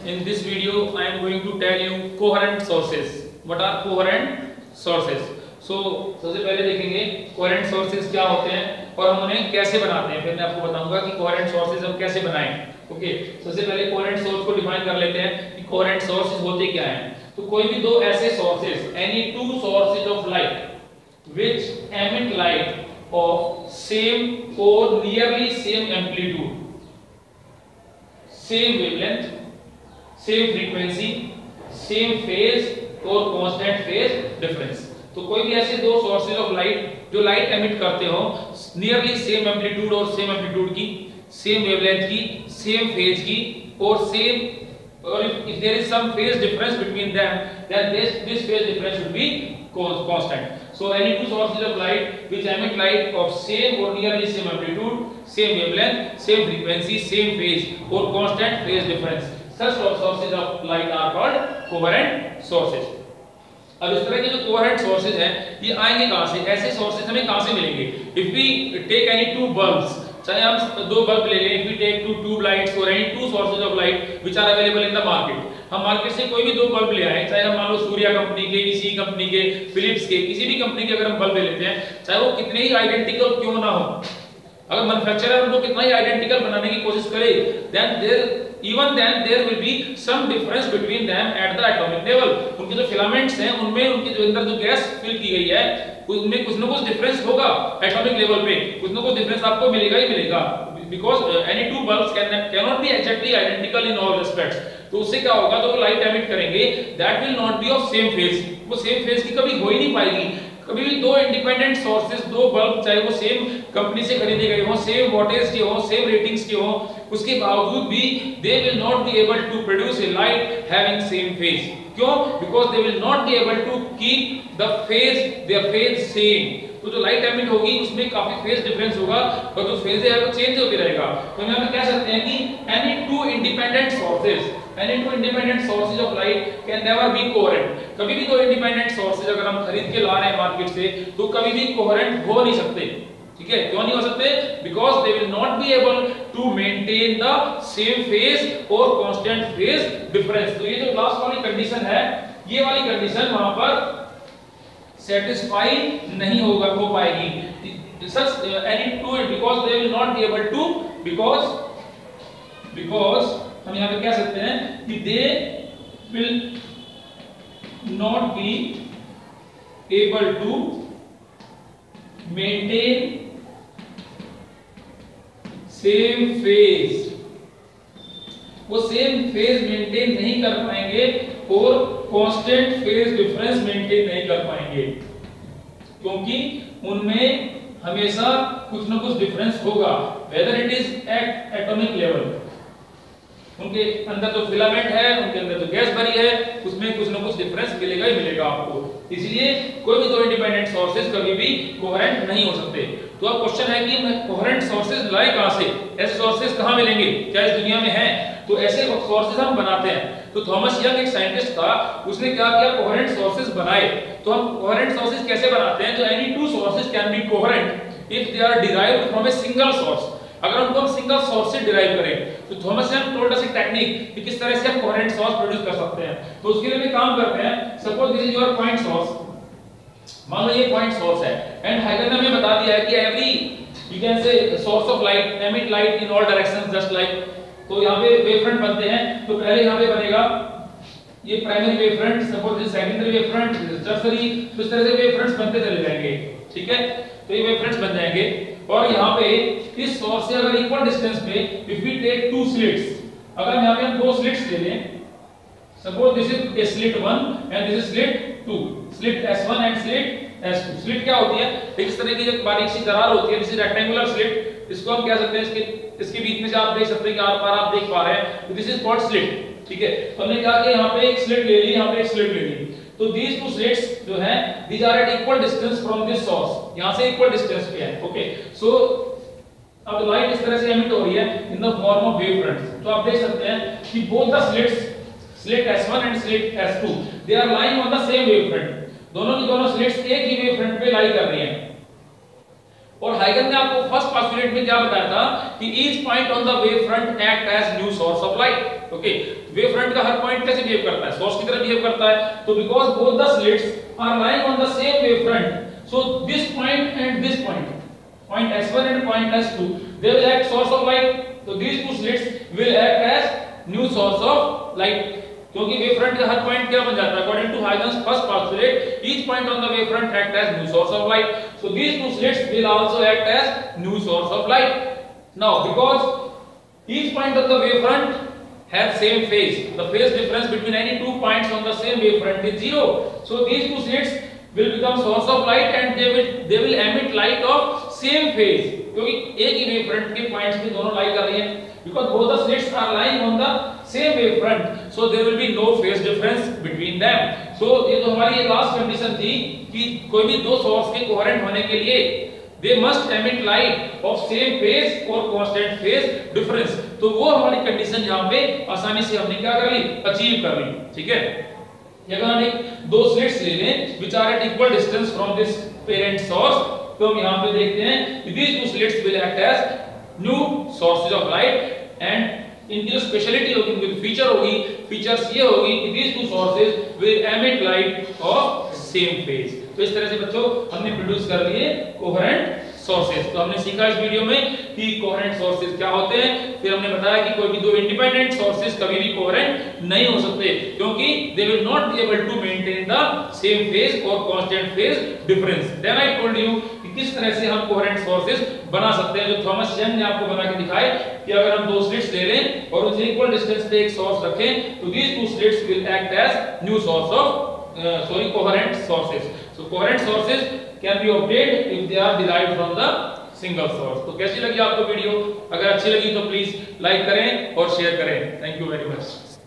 in this video I am going to tell you coherent sources. What are coherent sources? So सबसे पहले देखेंगे coherent sources क्या होते हैं और हम उन्हें कैसे बनाते हैं, फिर मैं आपको बताऊंगा कि coherent sources हम कैसे बनाएं. ओके, सबसे पहले coherent source को डिफाइन कर लेते हैं कि coherent sources होते क्या हैं. तो कोई भी दो ऐसे sources, any two sources of light which emit light of same or nearly same amplitude, same wavelength, same frequency, same phase और constant phase difference. तो कोई भी ऐसे दो sources of light जो light emit करते हो nearly same amplitude और same amplitude की, same wavelength की, same phase की और same, or if there is some phase difference between them, then this phase difference should be constant. So any two sources of light which emit light of same or nearly same amplitude, same wavelength, same frequency, same phase or constant phase difference, such sources of light are called coherent sources. अब इस तरह के जो coherent sources हैं ये आएंगे कहां से, ऐसे सोर्सेज हमें कहां से मिलेंगे. If we take any two bulbs, चाहे हम दो बल्ब ले लें, if we take two tube lights or any two sources of light which are available in the market, हम मार्केट से कोई भी दो बल्ब ले आए, चाहे हम मान लो सूर्या कंपनी के, इसी कंपनी के, फिलिप्स के, किसी भी कंपनी के अगर हम बल्ब ले लेते हैं, चाहे वो कितने ही आइडेंटिकल क्यों ना हो, अगर मैन्युफैक्चरर उनको कितना ही आइडेंटिकल बनाने की कोशिश करे, then there will be some difference between them at the atomic level. उनके जो फिलामेंट्स हैं उनमें उनके जो अंदर जो गैस फिल की गई है उनमें कुछ ना कुछ डिफरेंस होगा एटॉमिक लेवल पे, कुछ ना कुछ डिफरेंस आपको मिलेगा ही मिलेगा, because any two bulbs cannot be exactly identical in all respects. तो उससे क्या होगा, तो वो लाइट एमिट करेंगे that will not be of same phase, वो सेम फेज की कभी हो ही नहीं पाएगी. कभी भी दो इंडिपेंडेंट सोर्सेज, दो बल्ब चाहे वो सेम कंपनी से खरीदे गए हों, सेम वोल्टेज के हों, सेम रेटिंग्स के हों, उसके बावजूद भी they will not be able to produce a light having same phase. क्यों? Because they will not be able to keep the phase, their phase same. तो जो लाइट एमिट होगी उसमें काफी फेज डिफरेंस होगा और जो फेज है वो चेंज होते रहेगा. तो हम यहां पे कह सकते हैं कि any two independent sources of light can never be coherent. कभी भी दो इंडिपेंडेंट सोर्सेज अगर हम खरीद के ला रहे हैं मार्केट से तो कभी भी कोहेरेंट हो नहीं सकते. ठीक है, क्यों नहीं हो सकते? Because they will not be able to maintain the same phase और कांस्टेंट फेज डिफरेंस. तो ये जो लास्ट वाली कंडीशन है, ये वाली कंडीशन वहां पर सेटिस्फाई नहीं हो पाएगी. Such any two, because they will not be able to, because हम यहाँ पे कह सकते हैं कि they will not be able to maintain same phase, वो सेम फेज मेंटेन नहीं कर पाएंगे और कांस्टेंट फेज डिफरेंस मेंटेन नहीं कर पाएंगे, क्योंकि उनमें हमेशा कुछ ना कुछ डिफरेंस होगा, whether it is at atomic level. उनके अंदर जो फिलामेंट है, उनके अंदर जो गैस भरी है, उसमें कुछ ना कुछ डिफरेंस मिलेगा ही मिलेगा आपको. इसलिए कोई भी दो इंडिपेंडेंट सोर्सेज कभी भी कोहेरेंट नहीं हो सकते. तो अब क्वेश्चन है कि कोहेरेंट सोर्सेज लाए कहां से, ऐसे सोर्सेज कहां मिलेंगे, क्या इस दुनिया में हैं? तो ऐसे सोर्सेज हम बनाते हैं. तो थॉमस यंग एक साइंटिस्ट था, उसने क्या किया, कोहेरेंट सोर्सेज बनाए. तो हम कोहेरेंट सोर्सेज कैसे बनाते हैं? तो any two sources can be coherent if they are derived from a single source. अगर उनको हम सिंगल सोर्स से डिराइव करें तो Thomas Young told us a technique कि किस तरह से हम कोहेरेंट सोर्स प्रोड्यूस कर सकते हैं. तो उसके लिए भी काम करते हैं. Suppose this is your point source, मान लो ये पॉइंट सोर्स है, एंड हाइगन ने हमें बता दिया है कि every you can say source of light emit light in all directions just like. तो यहाँ पे वेव फ्रंट बनते हैं. तो पहले यहाँ पे बनेगा ये primary wave front, suppose this secondary wave front, this tertiary. तो इस तरह से वेव फ्रंट्स बनते चले जाएंगे. ठीक है, तो ये वेव फ्रंट्स बन जाएंगे. और यहाँ पे इस सोर्स से अगर इक्वल डिस्टेंस पे if we take two slits, अगर यहाँ पे हम दो स्लिट्स ले लें, suppose this is a slit 1 and this is slit 2, slit S1 and slit S2. Slit क्या होती है? इस तरह की जो बारीक सी दरार होती है, दिस इज रेक्टेंगुलर स्लिट. इसको हम कह सकते हैं, इसके बीच में से आप देख सकते हैं कि आर पार आप देख पा रहे हैं. तो दिस इज कॉल्ड स्लिट. ठीक है, तो हमने कहा कि यहाँ पे एक स्लिट ले ली, यहाँ पे एक स्लिट ले ली. तो these two slits जो हैं these are at equal distance from this source, यहाँ से equal distance पे है. ओके, सो अब लाइट इस तरह से एमिट हो रही है in the form of wave fronts. तो आप देख सकते हैं कि both the slits, slit S1 and slit S2, they are lying on the same wave front. दोनों की दोनों स्लिट्स एक ही वेव फ्रंट पे लाई कर रही हैं. और हाइगन ने आपको फर्स्ट पोस्टुलेट में क्या बताया था कि each point on the wave front act as new source of light. Okay, wave front का हर पॉइंट कैसे बिहेव करता है, सोर्स की तरह बिहेव करता है। तो because both the slits are lying on the same wave front, so this point and this point, point s1 and point s2, they will act source of light. So these two slits will act as new source of light. क्योंकि wave front का हर point क्या बन जाता है, according to Huygens first postulate, each point on the wave front act as new source of light. So these two slits will also act as new source of light. Now because each point of the wave front have same phase, the phase difference between any two points on the same wave front is zero. So these two slits will become source of light and they will emit light of same phase. क्योंकि एक ही wave front के points में दोनों लाई कर रही हैं, because both the slits are lying on the same wave front, so there will be no phase difference between them. So ये तो हमारी लास्ट कंडीशन थी कि कोई भी दो सोर्स के कोहेरेंट होने के लिए they must emit light of same phase or constant phase difference. तो वो हमारी कंडीशन यहाँ पे आसानी से हमने क्या कर ली, अचीव कर ली, ठीक है। अगर हम एक दो स्लिट्स ले लें which are at equal distance from this parent source, तो हम यहाँ पे देखते हैं कि these two slits will act as new sources of light and इनकी जो स्पेशलिटी होगी, इनकी फीचर होगी, फीचर्स ये होगी कि these two sources will emit light of same phase. तो इस तरह से बच्चों हमने प्रोड्यूस कर लिए कोहेरेंट सोर्सेज। तो हमने सीखा इस वीडियो में कि कोहेरेंट सोर्सेज क्या होते हैं, फिर हमने बताया कि कोई भी दो इंडिपेंडेंट सोर्सेज कभी भी कोहेरेंट नहीं हो सकते क्योंकि they will not be able to maintain the same phase और constant phase difference. Then I told you कि किस तरह से हम कोहेरेंट सोर्सेज बना सकते हैं, जो थॉमस यंग ने आपको बना के दिखाए कि अगर हम दो स्लिट्स ले लें और उनसे इक्वल डिस्टेंस पे एक सोर्स रखें तो these two slits will act as new source of coherent sources. So coherent sources can be obtained if they are derived from the single source. तो कैसी लगी आपको वीडियो? अगर अच्छी लगी तो प्लीज लाइक करें और शेयर करें। Thank you very much.